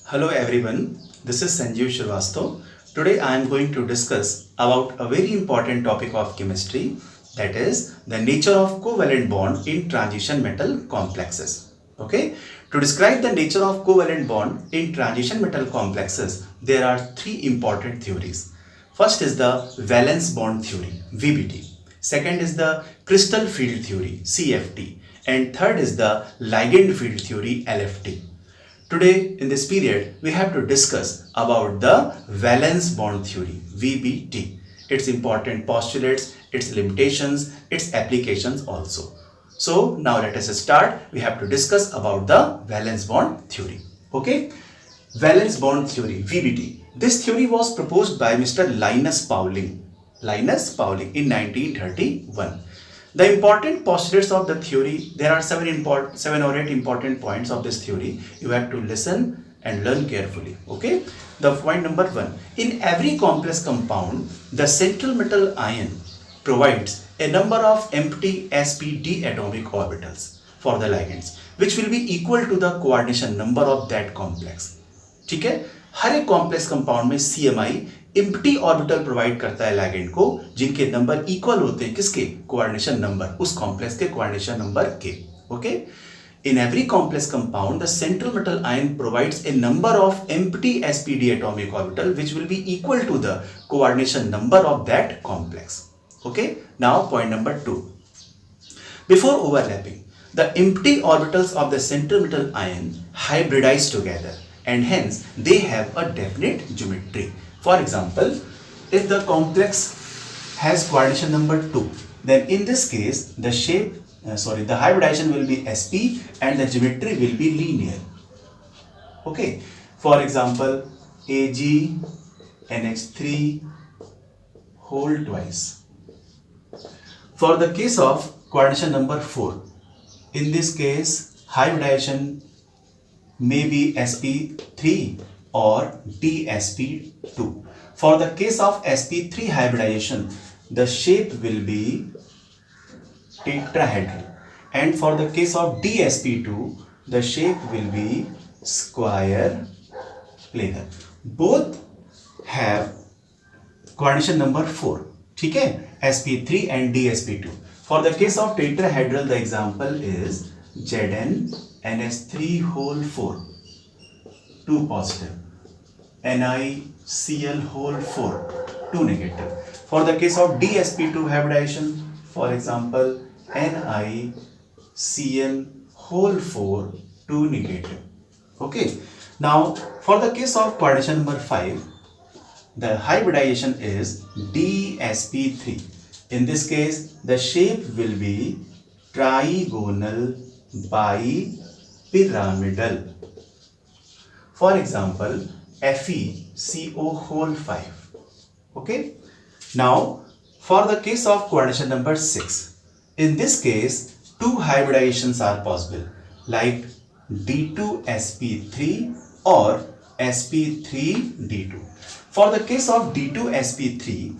Hello everyone, this is Sanjeev Shrivastava. Today I am going to discuss about a very important topic of chemistry, that is the nature of covalent bond in transition metal complexes. Okay, to describe the nature of covalent bond in transition metal complexes, there are three important theories. First is the valence bond theory, VBT. Second is the crystal field theory, CFT. And third is the ligand field theory, LFT. Today in this period we have to discuss about the valence bond theory, VBT, its important postulates, its limitations, its applications also. So now let us start. We have to discuss about the valence bond theory. Okay, valence bond theory, VBT. This theory was proposed by Mr. Linus Pauling. Linus Pauling in 1931. The important postulates of the theory, there are seven or eight important points of this theory. You have to listen and learn carefully. Okay. The point number one, in every complex compound, the central metal ion provides a number of empty sp-d atomic orbitals for the ligands, which will be equal to the coordination number of that complex. ठीक है, हर एक complex compound में CMI empty orbital provide करता है ligand को, जिनके number equal होते हैं किसके, कोऑर्डिनेशन नंबर, उस कॉम्प्लेक्स के कोऑर्डिनेशन नंबर के. Okay, in every complex compound the central metal ion provides a number of empty sp-d atomic orbital which will be equal to the coordination number of that complex. Okay, now point number 2, before overlapping the empty orbitals of the central metal ion hybridize together and hence they have a definite geometry. For example, if the complex has coordination number 2, then in this case the the hybridization will be sp and the geometry will be linear. Okay, for example, AgNH3 whole twice. For the case of coordination number 4, in this case hybridization may be sp3 or dsp2. For the case of sp3 hybridization, the shape will be tetrahedral, and for the case of dsp2, the shape will be square planar. Both have coordination number 4. ठीक है, sp3 and dsp2. For the case of tetrahedral, the example is ZnNH3 whole 4, 2 positive, NiCl whole 4, 2 negative. For the case of dsp2 hybridization, for example, NiCl whole 4, 2 negative. Okay. Now, for the case of coordination number 5, the hybridization is dsp3. In this case, the shape will be trigonal bipyramidal. For example, FeCO whole 5. Okay. Now, for the case of coordination number 6, in this case, 2 hybridizations are possible, like D2sp3 or sp3d2. For the case of D2sp3,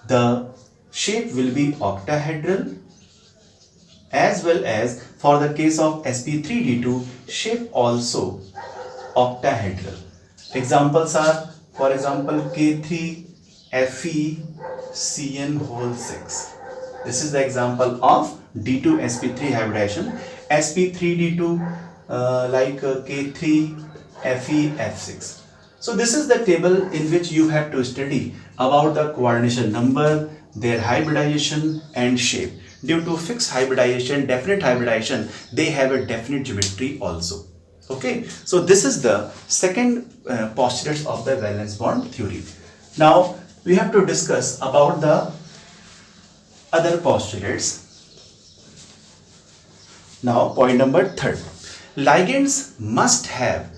the shape will be octahedral, as well as for the case of sp3d2, shape also octahedral. Examples are, for example, K3FeCN whole 6. This is the example of D2sp3 hybridization. sp3d2 like K3FeF6. So this is the table in which you have to study about the coordination number, their hybridization and shape. Due to fixed hybridization, definite hybridization, they have a definite geometry also. Okay, so this is the second postulate of the valence bond theory. Now we have to discuss about the other postulates. Now point number 3, ligands must have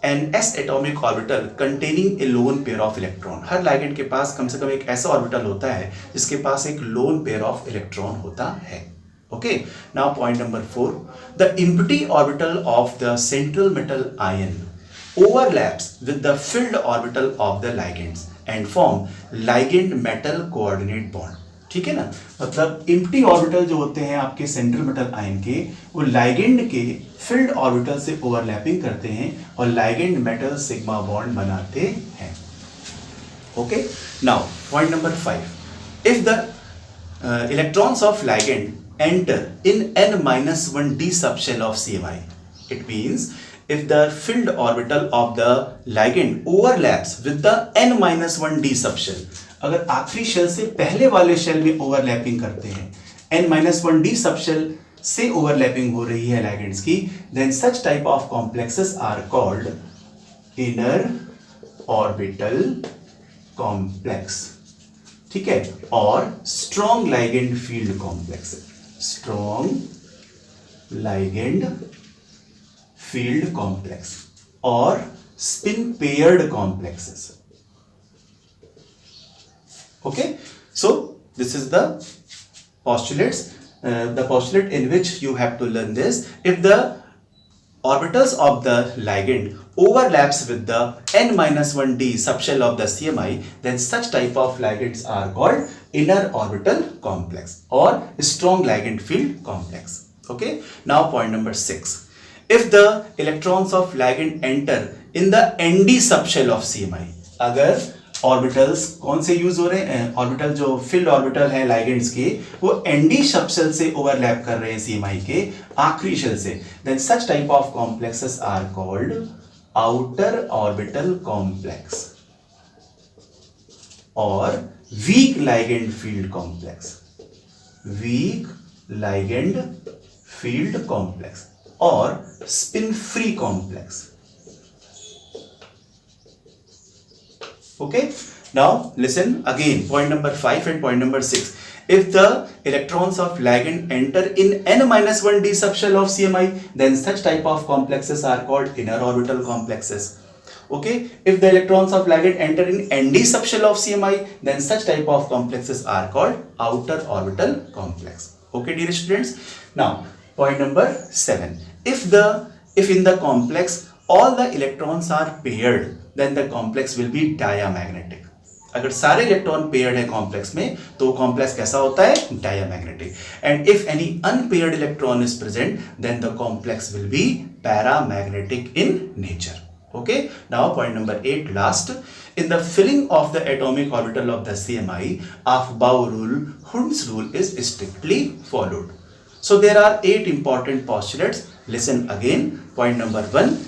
an s atomic orbital containing a lone pair of electron. Her ligand के पास कम से कम एक ऐसा orbital होता है जिसके पास एक lone pair of electron होता है. Okay. Now point number 4, the empty orbital of the central metal ion overlaps with the filled orbital of the ligands and form ligand metal coordinate bond. ठीक है ना। मतलब एम्प्टी ऑर्बिटल जो होते हैं आपके सेंट्रल मेटल आयन के, वो लाइगेंड के फिल्ड ऑर्बिटल से ओवरलैपिंग करते हैं और लाइगेंड मेटल सिग्मा बॉन्ड बनाते हैं। Okay, now point number 5, if the electrons of ligand enter in n-1d subshell of CMI, it means if the filled orbital of the ligand overlaps with the n-1d subshell, अगर आखिरी shell से पहले वाले shell में overlapping करते हैं, n-1d subshell से overlapping हो रही है ligands की, then such type of complexes are called inner orbital complex, ठीक है, और strong ligand field complex, strong ligand field complex और spin paired complexes. Okay, so this is the postulates, the postulate in which you have to learn this. If the orbitals of the ligand overlaps with the n-1d subshell of the CMI, then such type of ligands are called inner orbital complex or strong ligand field complex. Okay, now point number 6, if the electrons of ligand enter in the nd subshell of CMI, अगर orbitals कौन से use हो रहे हैं, orbital जो field orbital है ligands के, वो एनडी सबशेल से ओवरलैप कर रहे हैं सीएमआई के आखिरी शेल से, then such type of complexes are called outer orbital complex और weak ligand field complex, weak ligand field complex और spin free complex. Okay, now listen again, point number 5 and point number 6. If the electrons of ligand enter in n-1d subshell of CMI, then such type of complexes are called inner orbital complexes. Okay, if the electrons of ligand enter in nd subshell of CMI, then such type of complexes are called outer orbital complex. Okay, dear students. Now, point number 7. If in the complex all the electrons are paired, then the complex will be diamagnetic. अगर सारे electron paired है complex में तो complex कैसा होता है, diamagnetic. And if any unpaired electron is present then the complex will be paramagnetic in nature. Okay, now point number 8, last. In the filling of the atomic orbital of the CMI, Aufbau rule, Hund's rule is strictly followed. So there are 8 important postulates. Listen again. Point number 1.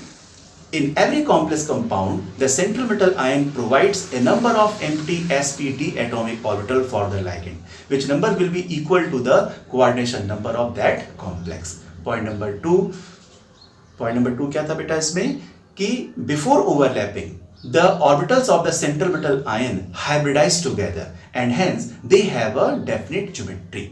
In every complex compound, the central metal ion provides a number of empty sp(d) atomic orbital for the ligand, which number will be equal to the coordination number of that complex. Point number 2 क्या था बेटा इसमें कि before overlapping, the orbitals of the central metal ion hybridize together and hence they have a definite geometry.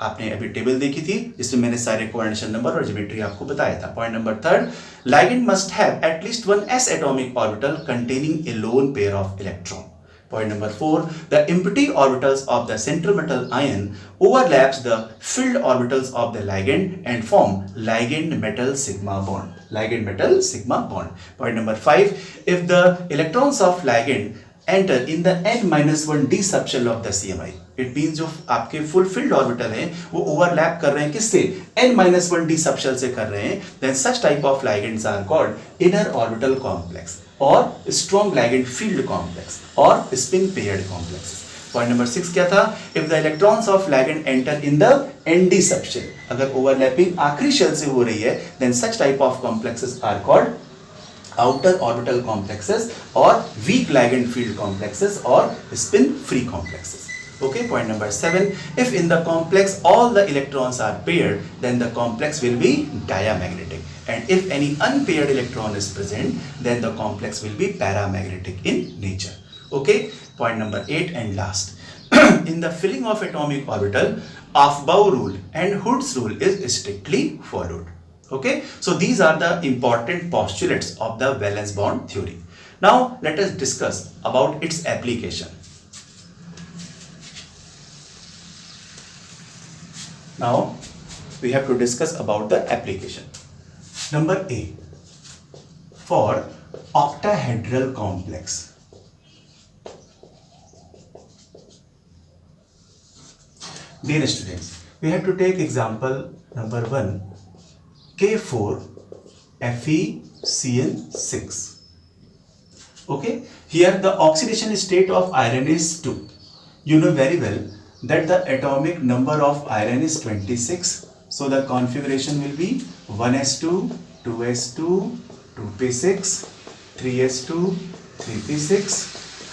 आपने अभी table देखी थी जिसमें मैंने सारे कोऑर्डिनेशन नंबर और ज्योमेट्री आपको बताया था. Point number 3, ligand must have at least one s atomic orbital containing a lone pair of electron. Point number 4, the empty orbitals of the central metal ion overlaps the filled orbitals of the ligand and form ligand metal sigma bond. Ligand metal sigma bond. Point number 5, if the electrons of ligand enter in the n-1d subshell of the CMI, it means जो आपके full filled orbital हैं वो overlap कर रहे हैं किससे, n-1d subshell से कर रहे हैं, then such type of ligands are called inner orbital complex और strong ligand field complex और spin paired complexes. Point number 6 क्या था, if the electrons of ligand enter in the nd subshell, अगर overlapping आखिरी शेल से हो रही है, then such type of complexes are called outer orbital complexes or weak ligand field complexes or spin free complexes. Okay, point number 7, if in the complex all the electrons are paired, then the complex will be diamagnetic, and if any unpaired electron is present, then the complex will be paramagnetic in nature. Okay, point number 8 and last. In the filling of atomic orbital, Aufbau rule and Hund's rule is strictly followed. Okay, so these are the important postulates of the valence bond theory. Now let us discuss about its application. Now we have to discuss about the application. Number A, for octahedral complex. Dear students, we have to take example number 1, K4 FeCN6. Okay, here the oxidation state of iron is 2. You know very well that the atomic number of iron is 26. So the configuration will be 1s2, 2s2, 2p6, 3s2, 3p6,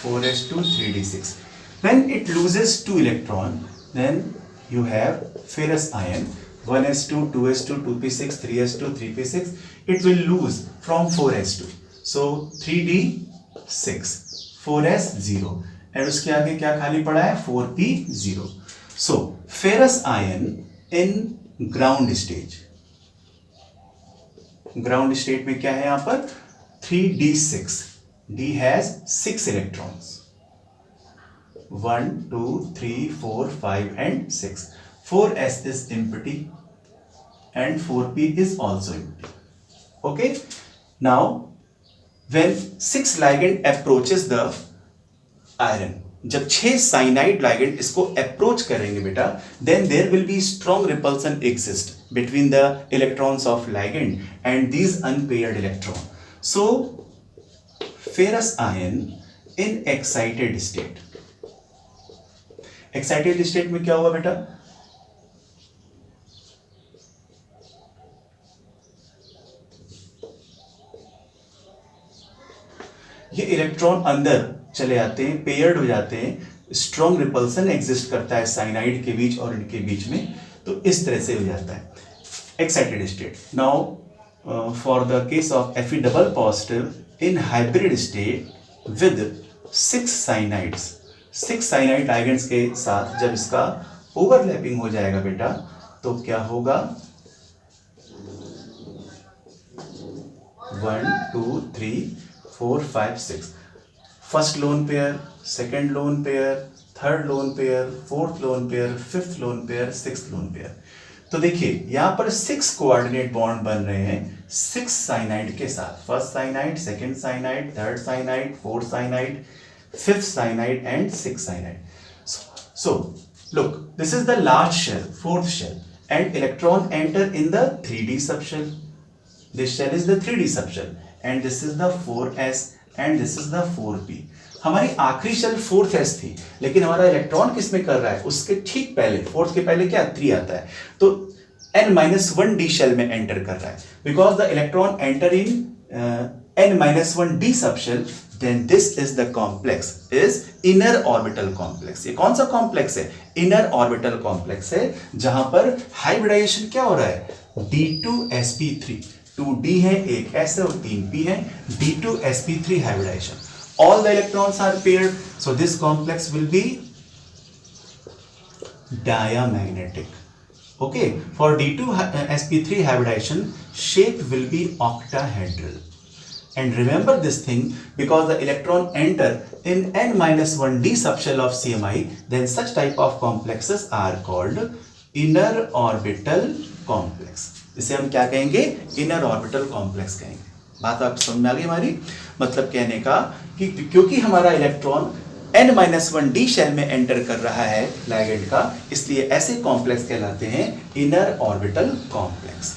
4s2, 3d6. When it loses 2 electron, then you have ferrous ion 1s2, 2s2, 2p6, 3s2, 3p6. It will lose from 4s2. So 3d6, 4s 0, and उसके आगे क्या खाली पड़ा है 4p 0. So ferrous ion in ground stage. Ground state में क्या है यहाँ पर 3d6. D has 6 electrons. 1, 2, 3, 4, 5 and 6. 4s is empty and 4p is also empty. Okay. Now when 6 ligand approaches the iron, जब 6 साइनाइड ligand इसको approach करेंगे बेटा, then there will be strong repulsion exist between the electrons of ligand and these unpaired electron. So ferrous ion in excited state. Excited state में क्या हुआ बेटा, ये electron अंदर चले आते हैं, पेयर्ड हो जाते हैं, स्ट्रॉन्ग रिपल्सन एग्जिस्ट करता है साइनाइड के बीच और इनके बीच में, तो इस तरह से हो जाता है excited state. Now for the case of Fe double positive in hybrid state with 6 cyanides, 6 cyanide ligands के साथ जब इसका ओवरलैपिंग हो जाएगा बेटा, तो क्या होगा 1, 2, 3, 4, 5, 6. First lone pair, second lone pair, third lone pair, fourth lone pair, fifth lone pair, sixth lone pair. तो देखिए यहां पर 6 कोऑर्डिनेट बॉन्ड बन रहे हैं 6 साइनाइड के साथ. First cyanide, second cyanide, third cyanide, fourth cyanide, fifth cyanide and sixth cyanide. So look, this is the last shell, fourth shell, and electron enter in the 3d subshell. This shell is the 3d subshell and this is the 4s and this is the 4p. हमारी आखिरी shell 4th थी, लेकिन हमारा electron किसमें कर रहा है, उसके ठीक पहले 4th के पहले क्या 3 आता है, तो n-1d शेल में एंटर कर रहा है. Because the electron enter in n-1d subshell, then this is the complex is inner orbital complex. ये कौन सा कॉम्प्लेक्स है, inner orbital complex है, जहां पर हाइब्रिडाइजेशन क्या हो रहा है d2sp3, 2d है, एक s है और 3p है, d2sp3 hybridization. All the electrons are paired, so this complex will be diamagnetic. Okay, for d2sp3 hybridization shape will be octahedral. And remember this thing, because the electron enter in n-1d subshell of CMI, then such type of complexes are called inner orbital complex. इसे हम क्या कहेंगे, inner orbital complex कहेंगे. बात आप समझ में आ गई हमारी, मतलब कहने का कि क्योंकि हमारा इलेक्ट्रॉन n-1d शेल में एंटर कर रहा है लाइगेंड का, इसलिए ऐसे कॉम्प्लेक्स कहलाते हैं इनर ऑर्बिटल कॉम्प्लेक्स.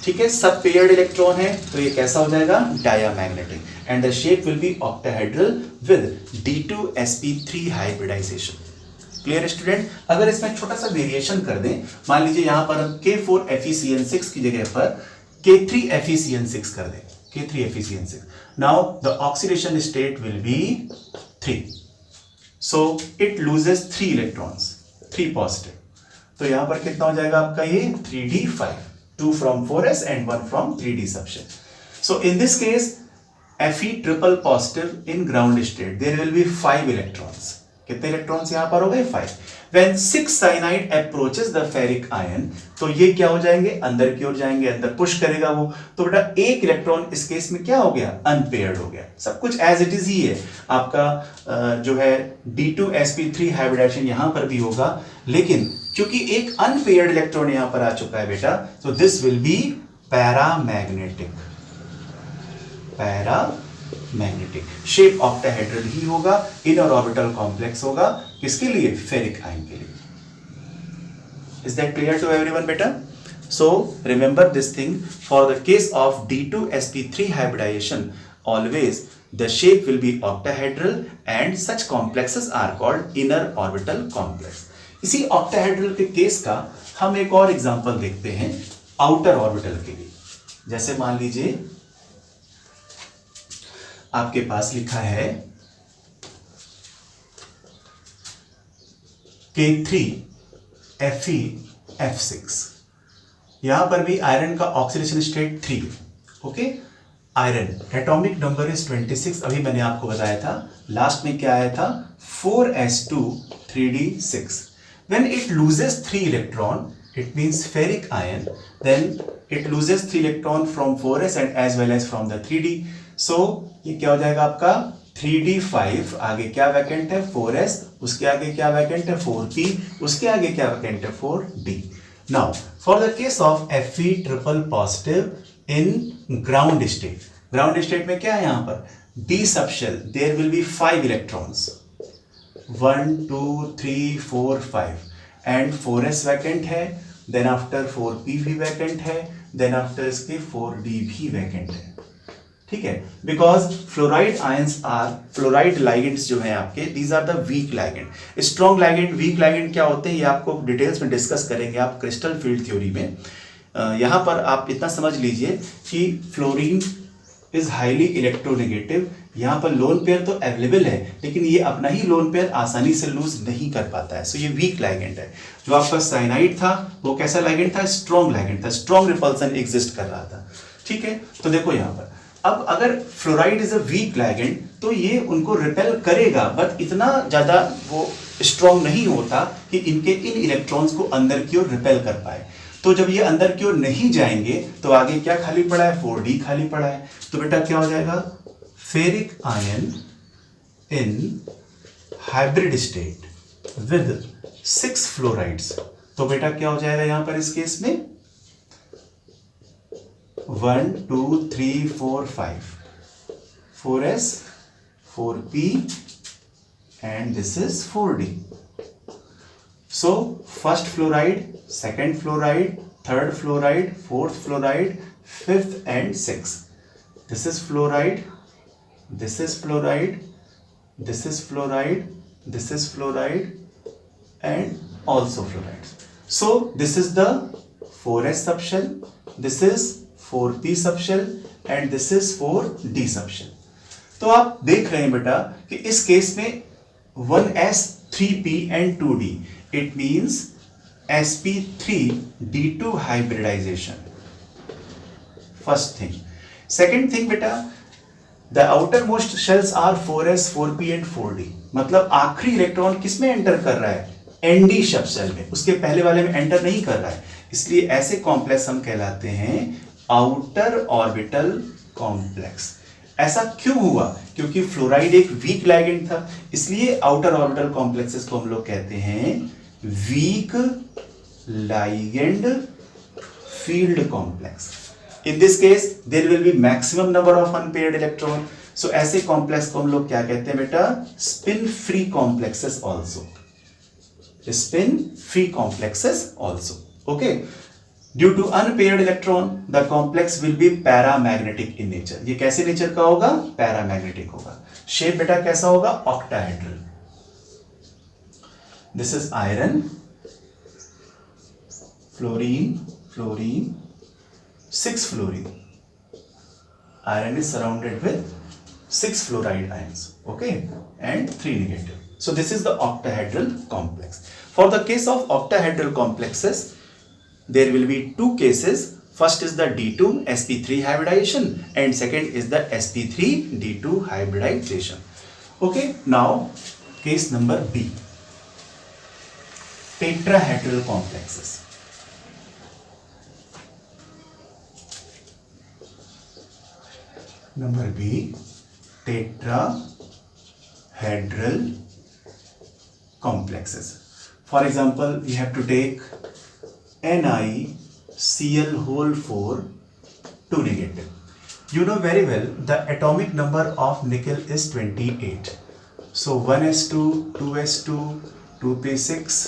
ठीक है, सब पेयर्ड इलेक्ट्रॉन है, तो ये कैसा हो जाएगा diamagnetic, and the shape will be octahedral with d2sp3 hybridization. Clear student. अगर इसमें छोटा सा वेरिएशन कर दें, मान लीजिए यहां पर हम K4 FeCN6 की जगह पर K3 FeCN6 कर दें, K3 FeCN6. Now the oxidation state will be 3, so it loses 3 electrons, 3 positive. तो यहां पर कितना हो जाएगा आपका ये 3d5, 2 from 4s and 1 from 3d subshell. So in this case, Fe triple positive in ground state, there will be 5 electrons. कितने electrons यहां पर हो गए 5. When 6 cyanide approaches the ferric ion, तो ये क्या हो जाएंगे, अंदर की ओर जाएंगे, अंदर पुश करेगा वो, तो बेटा एक इलेक्ट्रॉन इस केस में क्या हो गया, अनपेयर्ड हो गया. सब कुछ एज इट इज ही है आपका. जो है d2sp3 हाइब्रिडाइजेशन यहां पर भी होगा, लेकिन क्योंकि एक अनपेयर्ड इलेक्ट्रॉन यहां पर आ चुका है बेटा, तो this will be paramagnetic. Paramagnetic shape octahedral ही होगा, इनर ऑर्बिटल कॉम्प्लेक्स होगा, किसके लिए, फेरिक आयन के लिए. Is that clear to everyone, beta? So remember this thing, for the case of D2sp3 hybridization, always the shape will be octahedral and such complexes are called inner orbital complex. इसी octahedral के case का हम एक और example देखते हैं outer orbital के लिए. जैसे मान लीजिए आपके पास लिखा है K3 Fe F6. यहां पर भी आयरन का oxidation state 3. Okay, iron atomic number is 26. अभी मैंने आपको बताया था लास्ट में क्या आया था 4s2 3d6. When it loses 3 electron, it means ferric ion, then it loses 3 electron from 4s and as well as from the 3d. So ये क्या हो जाएगा आपका 3d5, आगे क्या वैकेंट है 4s, उसके आगे क्या वैकेंट है 4p, उसके आगे क्या वैकेंट है 4d. Now for the case of Fe triple positive in ground state, ground state में क्या है यहाँ पर d subshell, there will be 5 electrons, 1 2 3 4 5 and 4s vacant है, देन आफ्टर 4p भी वैकेंट है, देन आफ्टर इसके 4d भी वैकेंट है. ठीक है, because fluoride ions are, fluoride ligands जो हैं आपके, these are the weak ligand. Strong ligand, weak ligand क्या होते हैं ये आपको डिटेल्स में डिस्कस करेंगे आप क्रिस्टल फील्ड थ्योरी में. यहाँ पर आप इतना समझ लीजिए कि फ्लोरीन इज हाईली इलेक्ट्रोनेगेटिव. यहाँ पर लोन पेयर तो अवेलेबल है लेकिन ये अपना ही लोन पेयर आसानी से लूज नहीं कर पाता है. सो ये वीक लाइगेंड है. जो आपका साइनाइड था वो कैसा लाइगेंड था, स्ट्रॉन्ग लाइगेंड था, स्ट्रॉन्ग रिपल्सन एग्जिस्ट कर रहा था. ठीक है, तो देखो यहाँ पर अब अगर fluoride is a weak ligand तो ये उनको रिपेल करेगा, बट इतना ज्यादा वो स्ट्रॉन्ग नहीं होता कि इनके इन इलेक्ट्रॉन्स को अंदर की ओर रिपेल कर पाए. तो जब ये अंदर की ओर नहीं जाएंगे तो आगे क्या खाली पड़ा है 4d खाली पड़ा है. तो बेटा क्या हो जाएगा ferric ion in hybrid state with 6 fluorides. तो बेटा क्या हो जाएगा यहां पर इस केस में 1 2 3 4 5 4s 4p and this is 4d. So first fluoride, second fluoride, third fluoride, fourth fluoride, fifth and sixth. This is fluoride, this is fluoride, this is fluoride, this is fluoride and also fluoride. So this is the 4s subshell, this is 4p subshell and this is 4d subshell. तो आप देख रहे हैं बेटा कि इस case में 1s 3p and 2d. It means sp3d2 hybridization. First thing. Second thing बेटा, the outermost shells are 4s 4p and 4d. मतलब आखिरी इलेक्ट्रॉन किस में एंटर कर रहा है nd सबशेल में, उसके पहले वाले में एंटर नहीं कर रहा है. इसलिए ऐसे कॉम्प्लेक्स हम कहलाते हैं आउटर ऑर्बिटल कॉम्प्लेक्स. ऐसा क्यों हुआ, क्योंकि फ्लोराइड एक वीक लाइगेंड था, इसलिए आउटर ऑर्बिटल कॉम्प्लेक्सेस को हम लोग कहते हैं weak ligand field complex. In this case there will be maximum number of unpaired electron. So ऐसे कॉम्प्लेक्स को हम लोग क्या कहते हैं बेटा spin free complexes also. Spin free complexes also. Okay, due to unpaired electron the complex will be paramagnetic in nature. ये कैसे नेचर का होगा, पैरामैग्नेटिक होगा. शेप बेटा कैसा होगा, octahedral. This is iron, fluorine, fluorine, 6 fluorine. Iron is surrounded with 6 fluoride ions, okay, and 3 negative. So this is the octahedral complex. For the case of octahedral complexes, there will be 2 cases. First is the D2 sp3 hybridization and second is the sp3 D2 hybridization. Okay, now case number B, tetrahedral complexes. Number B, tetrahedral complexes. For example, we have to take NiCl whole 4 2 negative. You know very well the atomic number of nickel is 28. So 1s2, 2s2, 2p6,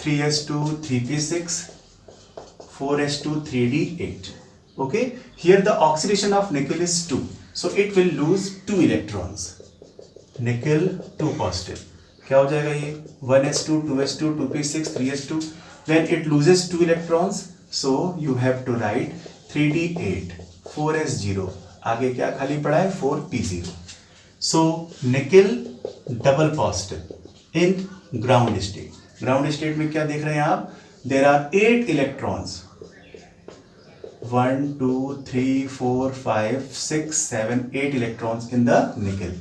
3s2 3p6, 4s2 3d8. Okay, here the oxidation of nickel is 2, so it will lose 2 electrons. Nickel 2 positive. क्या हो जाएगा ये 1s2 2s2 2p6 3s2. When it loses 2 electrons, so you have to write 3d8 4s0. आगे क्या खाली पड़ा है 4p0. So nickel double positive in ground state. Ground state में क्या देख रहे हैं आप? There are 8 electrons. 1 2 3 4 5 6 7 8 electrons in the nickel.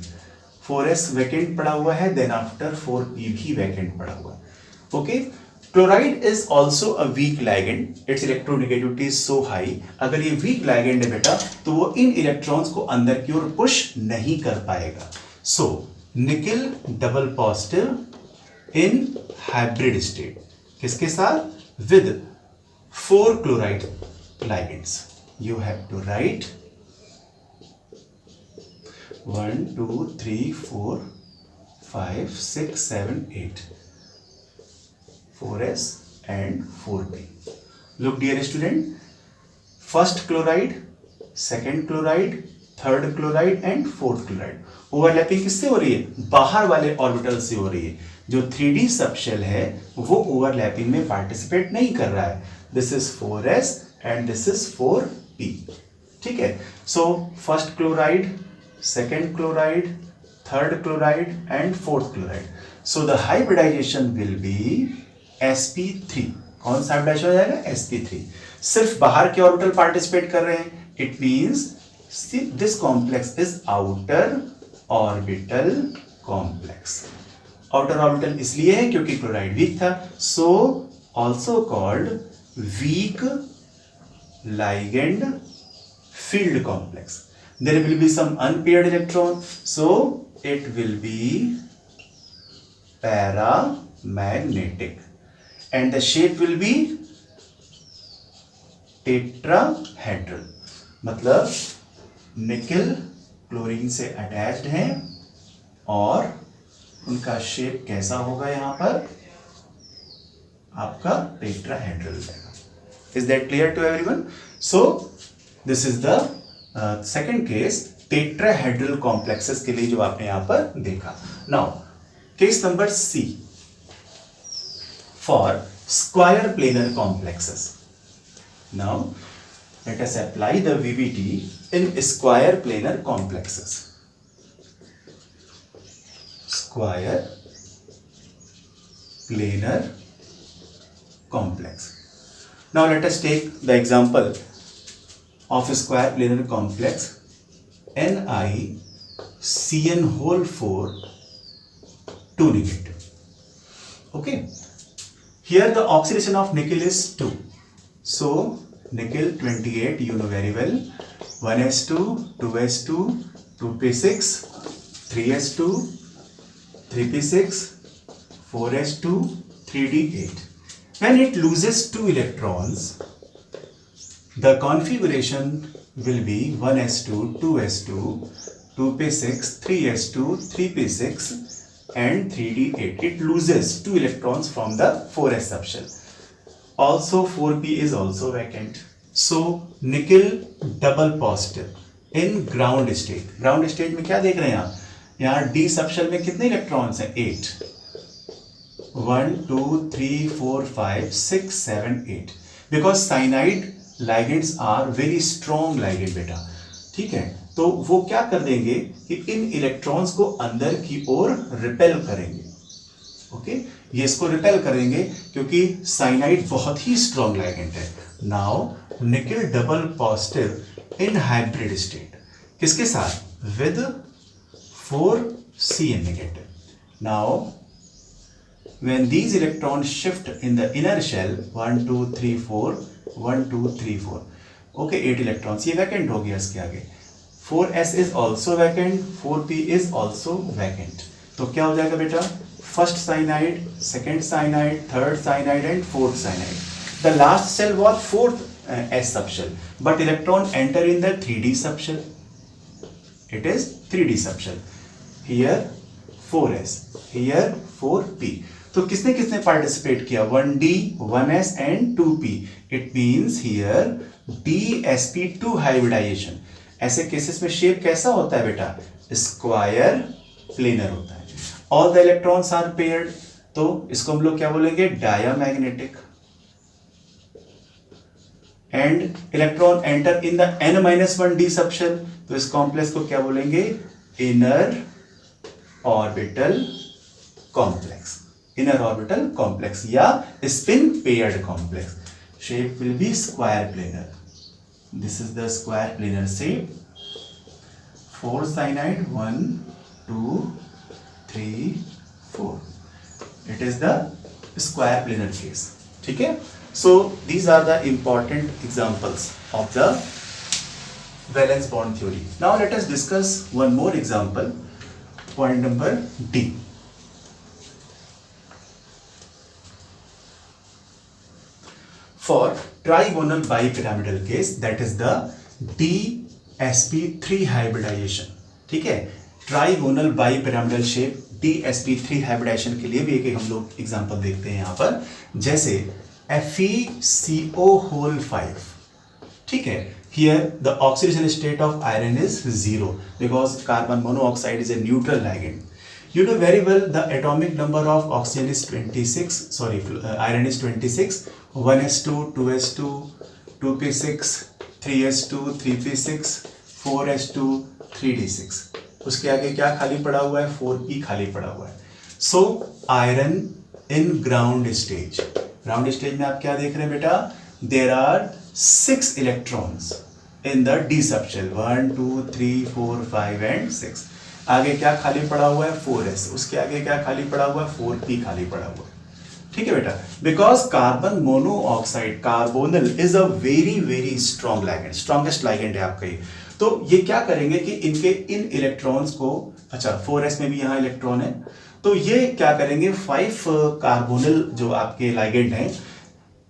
4s vacant पड़ा हुआ है, then after 4p भी vacant पड़ा हुआ है. Okay. Chloride is also a weak ligand. Its electronegativity is so high. अगर ये weak ligand है बेटा, तो वो इन electrons को अंदर की ओर push नहीं कर पाएगा. So nickel double positive in hybrid state. किसके साथ? With 4 chloride ligands. You have to write 1 2 3 4 5 6 7 8. 4s and 4p. Look dear student, first chloride, second chloride, third chloride and fourth chloride. Overlapping किससे हो रही है? बाहर वाले ऑर्बिटल से हो रही है. जो 3d सबशेल है वो ओवरलैपिंग में पार्टिसिपेट नहीं कर रहा है. This is 4s and this is 4p. ठीक है. So first chloride, second chloride, third chloride and fourth chloride. So the hybridization will be sp3. कौन सा हाइब्रिडाइजेशन हो जाएगा? sp3. सिर्फ बाहर के ऑर्बिटल पार्टिसिपेट कर रहे हैं. It means this complex is outer orbital complex. Outer orbital इसलिए है क्योंकि क्लोराइड वीक था. So also called weak ligand field complex. There will be some unpaired electron, so it will be paramagnetic. And the shape will be tetrahedral. मतलब nickel chlorine से attached हैं और उनका shape कैसा होगा? यहां पर आपका टेट्राहेड्रल रहेगा. Is that clear to everyone? So this is the second case, tetrahedral complexes के लिए जो आपने यहां पर देखा. Now case number C. For square planar complexes. Now let us apply the VBT in square planar complexes. Square planar complex. Now let us take the example of a square planar complex NiCN whole 4 2 negative. Okay. Here the oxidation of nickel is 2. So nickel 28, you know very well. 1s2, 2s2, 2p6, 3s2, 3p6, 4s2, 3d8. When it loses 2 electrons, the configuration will be 1s2, 2s2, 2p6, 3s2, 3p6 and 3d8. It loses 2 electrons from the 4s subshell. Also 4p is also vacant. So nickel double positive in ground state. Ground state में क्या देख रहे हैं आप? यहाँ d subshell में कितने electrons हैं? 8. 1 2 3 4 5 6 7 8. Because cyanide ligands are very strong ligand बेटा. ठीक है, तो वो क्या कर देंगे कि इन इलेक्ट्रॉन्स को अंदर की ओर रिपेल करेंगे. ओके, ये इसको रिपेल करेंगे क्योंकि साइनाइड बहुत ही स्ट्रॉन्ग लाइगेंड है. Now nickel double positive in hybrid state किसके साथ? With 4Cn negative. Now when these electrons shift in the inner shell 1 2 3 4 1 2 3 4. Okay, 8 electrons. ये vacant हो गया. इसके आगे 4s is also vacant, 4p is also vacant. तो क्या हो जाएगा बेटा? First cyanide, second cyanide, third cyanide and fourth cyanide. The last shell was fourth s subshell, but electron enter in the 3d subshell. It is 3d subshell. Here 4s, here 4p. तो किसने किसने participate किया, 1d 1s and 2p, it means here dsp2 hybridization. ऐसे cases में shape कैसा होता है बेटा, स्क्वायर प्लेनर होता है। All the electrons are paired, तो इसको हम लोग क्या बोलेंगे, diamagnetic. And electron enter in the n-1d subshell, तो इस कॉम्प्लेक्स को क्या बोलेंगे, inner orbital complex, inner orbital complex या spin paired complex. Shape will be square planar, this is the square planar shape. 4 cyanide 1 2 3 4, it is the square planar case, ठीक है। So these are the important examples of the valence bond theory. Now let us discuss one more example, point number D. For trigonal bipyramidal case, that is the dsp3 hybridization, ठीक है। Trigonal bipyramidal shape dsp3 hybridisation के लिए भी एक हम लोग example देखते हैं यहाँ पर, जैसे FeCO5, ठीक है। Here the oxidation state of iron is 0 because carbon monoxide is a neutral ligand. You know very well the atomic number of oxygen is 26, sorry, iron is 26, 1s2, 2s2, 2p6, 3s2, 3p6, 4s2, 3d6, उसके आगे क्या खाली पड़ा हुआ है, 4p खाली पड़ा हुआ है। So iron in ground stage, ground stage में आप क्या देख रहे हैं बेटा, there are 6 electrons in the D subshell, 1 2 3 4 5 and 6। आगे क्या खाली पड़ा हुआ है, 4s, उसके आगे क्या खाली पड़ा हुआ है, 4p खाली पड़ा हुआ है, ठीक है बेटा। Because carbon monoxide, कार्बोनल is a very very strong ligand, strongest ligand है आपका ये। तो ये क्या करेंगे कि इनके इन इलेक्ट्रॉन्स को, अच्छा 4s में भी यहाँ इलेक्ट्रॉन है, तो ये क्या करेंगे, 5 कार्बोनल जो आपके लाइगेंड हैं,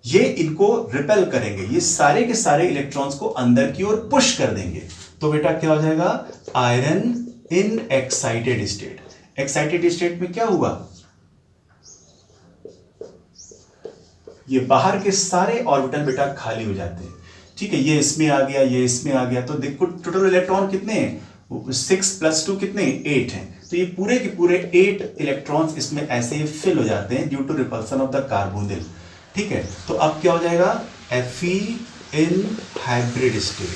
ये इनको रिपेल करेंगे, ये सारे के सारे इलेक्ट्रॉन्स को अंदर की ओर पुश कर देंगे। तो बेटा क्या हो जाएगा, iron in excited state. Excited state में क्या हुआ, ये बाहर के सारे ऑर्बिटल बेटा खाली हो जाते हैं, ठीक है। ये इसमें आ गया, ये इसमें आ गया, तो देखो टोटल इलेक्ट्रॉन कितने हैं, 6 + 2 कितने, 8 हैं। तो ये पूरे के पूरे 8 इलेक्ट्रॉन्स इसमें ऐसे ही फिल हो जाते हैं due to repulsion of the carbonyl, ठीक है। तो अब क्या हो जाएगा, Fe in hybrid state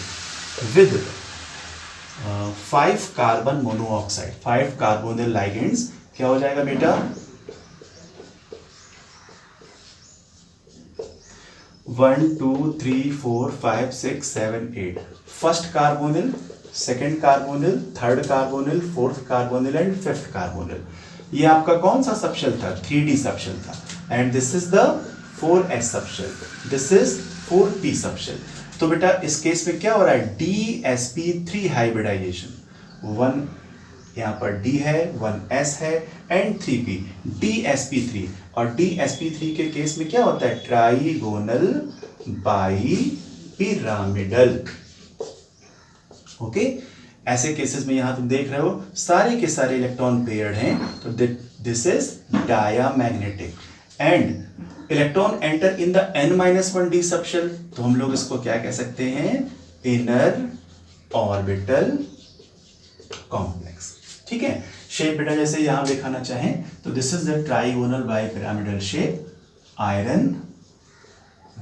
with 5 carbon monoxide, 5 carbonyl ligands, क्या हो जाएगा बेटा, 1 2 3 4 5 6 7 8, first carbonyl, second carbonyl, third carbonyl, fourth carbonyl and fifth carbonyl. ये आपका कौन सा सबशेल था, 3d सबशेल था। And this is the 4s subshell, this is 4p subshell. तो बेटा इस केस में क्या हो रहा है, dsp3 हाइब्रिडाइजेशन, 1 यहाँ पर D है, 1s है एंड 3p, dsp3। और dsp3 के केस में क्या होता है, ट्राइगोनल बाइपिरामिडल, ओके। ऐसे केसेस में यहां तुम देख रहे हो सारे के सारे इलेक्ट्रॉन पेयर्ड हैं, तो this is diamagnetic. And electron enter in the n-1d subshell, तो हम लोग इसको क्या कह सकते हैं, इनर ऑर्बिटल कॉम्प्लेक्स, ठीक है। शेप बेटा जैसे यहां दिखाना चाहें तो this is the trigonal bipyramidal shape, iron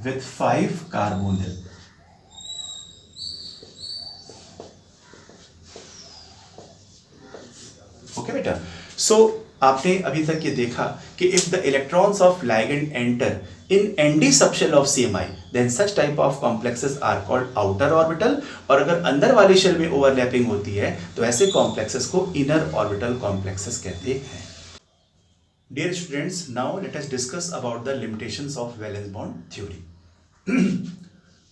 with 5 carbonyl, okay बेटा। सो आपने अभी तक ये देखा कि if the electrons of ligand enter in nd subshell of CMI then such type of complexes are called outer orbital, और अगर अंदर वाली शेल में ओवरलैपिंग होती है तो ऐसे कॉम्प्लेक्सेस को इनर ऑर्बिटल कॉम्प्लेक्सेस कहते हैं। Dear students, now let us discuss about the limitations of valence bond theory.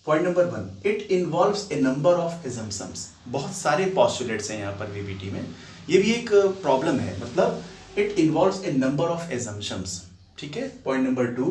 Point number 1, it involves a number of assumptions। बहुत सारे पॉस्टुलेट्स हैं यहाँ पर VBT में, ये भी एक प्रॉब्लम है, मतलब it involves a number of assumptions, ठीक है। Point number 2,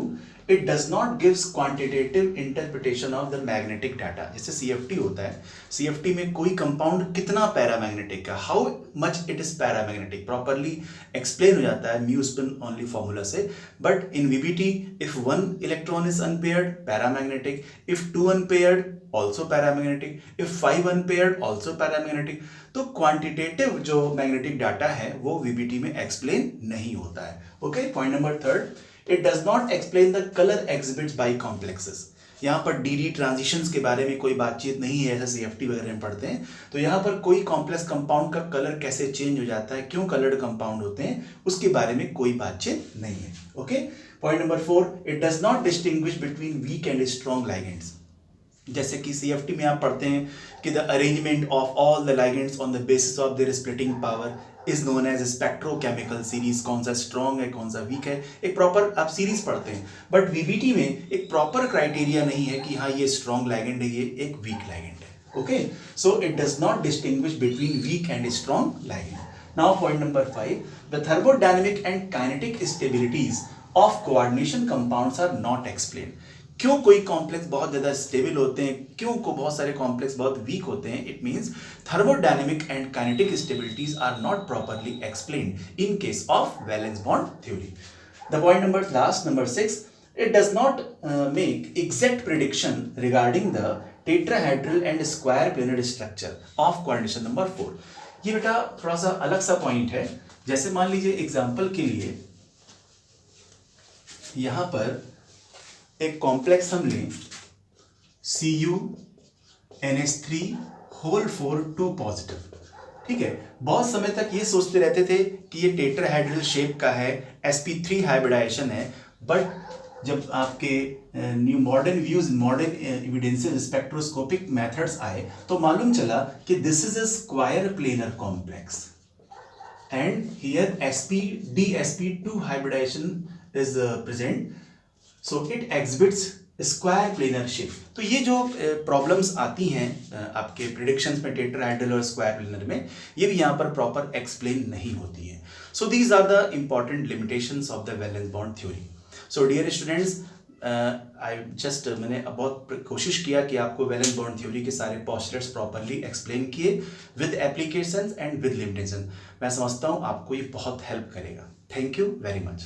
it does not gives quantitative interpretation of the magnetic data. जैसे CFT होता है, CFT में कोई कंपाउंड कितना पैरामैग्नेटिक है, how much it is paramagnetic, properly explain हो जाता है म्यू स्पिन ओनली फॉर्मूला से। But in VBT if one electron is unpaired paramagnetic, if two unpaired also paramagnetic, if 5 unpaired also paramagnetic। तो quantitative जो magnetic data है वो VBT में explain नहीं होता है। Okay, point number third, it does not explain the colour exhibits by complexes. यहाँ पर DD ट्रांजिशंस के बारे में कोई बातचीत नहीं है, ऐसा CFT वगैरह में पढ़ते हैं। तो यहाँ पर कोई कॉम्प्लेक्स कंपाउंड का कलर कैसे चेंज हो जाता है, क्यों कलर्ड कंपाउंड होते हैं, उसके बारे में कोई बातचीत नहीं है। Okay, point number 4, it does not distinguish between weak and strong ligands. जैसे कि CFT में आप पढ़ते हैं कि the arrangement of all the ligands on the basis of their splitting power is known as spectrochemical series. कौन सा strong है, कौन सा वीक है, एक प्रॉपर आप सीरीज पढ़ते हैं। बट VBT में एक प्रॉपर क्राइटेरिया नहीं है कि हाँ ये स्ट्रॉन्ग लाइगेंड है, ये एक वीक लाइगेंड है। Okay, so it does not distinguish between weak and strong ligand. Now point number 5, the thermodynamic and kinetic stabilities of coordination compounds are not explain. क्यों कोई कॉम्प्लेक्स बहुत ज़्यादा स्टेबल होते हैं, क्यों को बहुत सारे कॉम्प्लेक्स बहुत वीक होते हैं, it means thermodynamic and kinetic stabilities are not properly explained in case of valence bond theory. The point number last, number 6, it does not make exact prediction regarding the tetrahedral and square planar structure of coordination. Number 4, ये बेटा थोड़ा सा अलग सा point है। जैसे मान लीजिए एग्जाम्पल के लिए यहां पर एक कॉम्प्लेक्स हम लें CuNH3 होल 4 2 पॉजिटिव। ठीक है, बहुत समय तक ये सोचते रहते थे कि ये टेट्राहेड्रल शेप का है, sp3 हाइब्रिडाइजेशन है। बट जब आपके new modern views, modern evidences, spectroscopic methods आए तो मालूम चला कि this is a square planar complex and here sp2 hybridization is present, so it exhibits square planar shape. तो ये जो प्रॉब्लम्स आती हैं आपके प्रिडिक्शंस में टेट्राहेड्रल और स्क्वायर प्लेनर में, ये भी यहाँ पर प्रॉपर एक्सप्लेन नहीं होती है। So these are the important limitations of the valence bond theory. So dear students, मैंने बहुत कोशिश किया कि आपको वैलेंस बॉन्ड थ्योरी के सारे पोस्टर्स प्रॉपरली एक्सप्लेन किए with applications and with limitation. मैं समझता हूँ आपको ये बहुत हेल्प करेगा। Thank you very much.